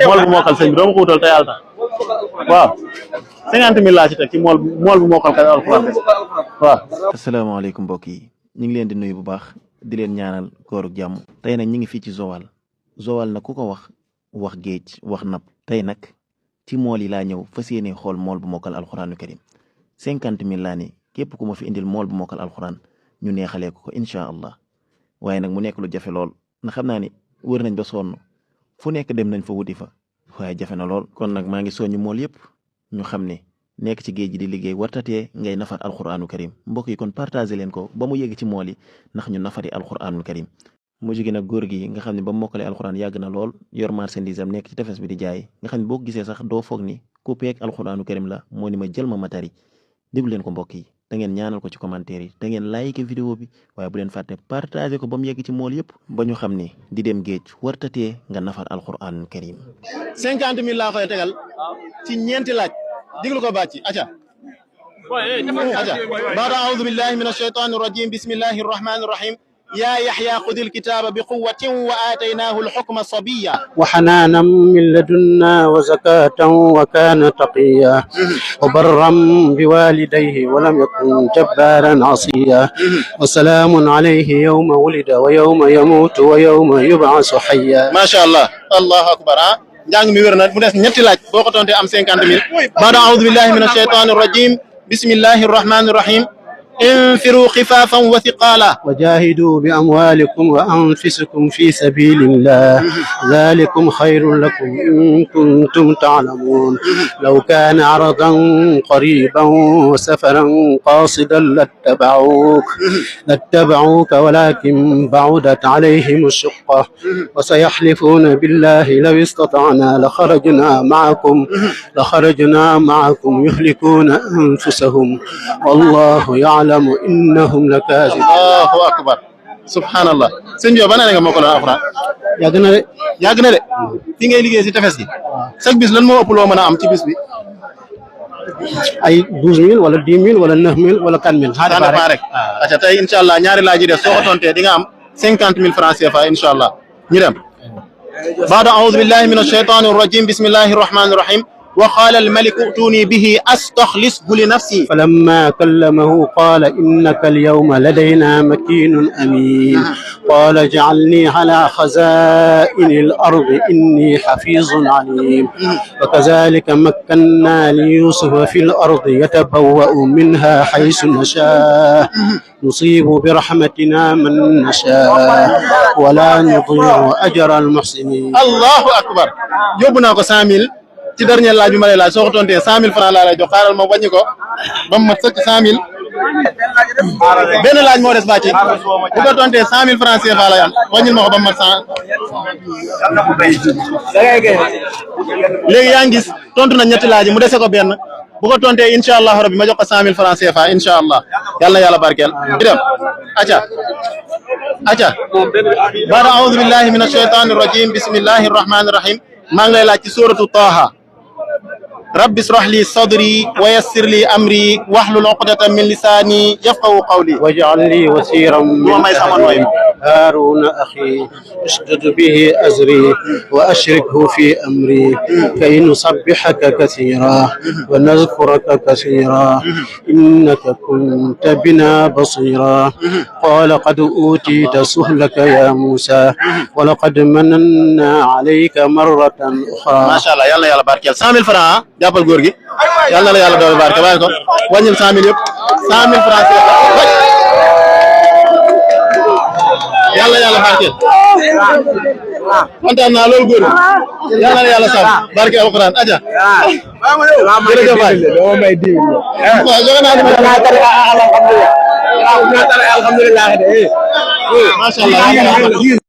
mool bu mokkal sëñ bi doo ma ko wutal te yàlla tax waaw 50 000 laa ci teg ci mool bu mokkal ka alxuraan waaw. asalaamaaleykum mbokk yi ñu ngi leen di nuyu bu baax di leen ñaanal kooruk jàmm. tey nag ñu ngi fii ci Joal nag ku ko wax géej wax napp. tey nag ci mool yi laa ñëw fas yéene xool mool bu mokkal alxuraanu karim 50 000 laa ne képp ku ma fi indil mool bu mokkal alxuraan ñu neexalee ko incha allah waaye nag mu nekk lu jafe lool na xam naa ni wër nañ ba sonn fu nekk dem nañ fa wuti fa waaye jafe na lool. kon nag maa ngi soññu mool yëpp ñu xam ne nekk ci géej gi di liggéey wartatee ngay nafar alxuraanu karim mbokk yi kon partagé leen ko ba mu yegg ci mool yi ndax ñu nafari alxuraanul karim. mu jóge nag góor gi nga xam ne ba mu mokkalee alxuraan yàgg na lool yor marchandise am nekk ci tefes bi di jaay nga xam ne boo ko gisee sax doo foog ni ku peeg alxuraanu karim la moo ni ma jël ma matari. déglu leen ko mbokk yi da ngeen ñaanal ko ci commentaire yi da ngeen like vidéo bi waaye bu leen fàtte partagé ko ba mu yegg ci mool yëpp ba ñu xam ne di dem géej wartatee nga nafar alxuraanul karim. 50 000 laa koy tegal ci ñeenti laaj diglu ko bàcci aca baada aoudu billahi min alshaytani irrajim bismillahi irrahmani irrahim يا يحيى خذ الكتاب بقوة وآتيناه الحكم صبيا وحنانا من لدنا وزكاة وكان تقيا وبرا بوالديه ولم يكن جبارا عصيا وسلام عليه يوم ولد ويوم يموت ويوم يبعث حيا. ما شاء الله الله أكبر. jàng mi wér na mu des ñetti laaj boo ko tontee am 50 000 بعد أعوذ بالله من الشيطان الرجيم بسم الله الرحمن الرحيم انفروا خفافا وثقالا وجاهدوا بأموالكم وأنفسكم في سبيل الله ذلكم خير لكم إن كنتم تعلمون لو كان عرضا قريبا وسفرا قاصدا لاتبعوك ولكن بعدت عليهم الشقة وسيحلفون بالله لو استطعنا لخرجنا معكم يهلكون أنفسهم والله يعلم innahum lakaazibun. Allahu akbar subhanallah. sëñ bi ban année nga mokkal alxuraan. yàgg na de fi ngay liggéey si tefes gi chaque bis lan moo ëpp loo mën a am ci bis bi. ay 12000 wala 10000 wala 9000 wala 4000. xaaral rek acca tey incha allah ñaari laaj yi def soo ko tontee di nga am 50 000 francs CFA incha allah ñu dem. baada aoudu billahi min alshaytani arrajim bismillahi arrahmani irrahim وقال الملك ائتوني به أستخلصه لنفسي فلما كلمه قال إنك اليوم لدينا مكين أمين قال اجعلني على خزائن الأرض إني حفيظ عليم وكذلك مكنا ليوسف في الأرض يتبوأ منها حيث نشاء نصيب برحمتنا من نشاء ولا نضيع أجر المحسنين. الله أكبر. يوبنا ko 5000 ci dernier laaj bi ma lay laaj soo ko tontee 100 000 francs laa lay jox xaaral ma wàññi ko ba mu mat sëkk 100 000 benn laaj moo des bàcci bu ko tontee 100 000 francs CFA lay am wàññil ma ko ba mu mat 100. léegi yaa ngi gis tontu na ñetti laaj mu dese ko benn bu ko tontee incha allah rabbi ma jox ko 100 000 francs CFA incha allah yàlla na yàlla barkeel. di dem acca baada aoudu billahi min ashaytani irrajim bismillahi irrahmani irrahim maa ngi lay laaj ci suratu Taaha rabbi israh li sadri wa yassir li amri wahlul uqdatan min lisani yafqahu qawli waj'al li wasiran min ahli هارون أخي اشدد به أزري وأشركه في أمري كي نسبحك كثيرا ونذكرك كثيرا إنك كنت بنا بصيرا قال قد أوتيت سؤلك يا موسى ولقد مننا عليك مرة أخرى. ما شاء الله yàlla yàlla barkeel 100 000 francs jàppal góor gi yàlla la yàlla doole barke bàyyi ko wàññil 100 000 yëpp 100 000 francs yàlla yàlla barkeel kontaan naa loolu góor gi yàlla na yàlla sàmm barke alquran aja jërëjëf waay alhamdulillah macha allah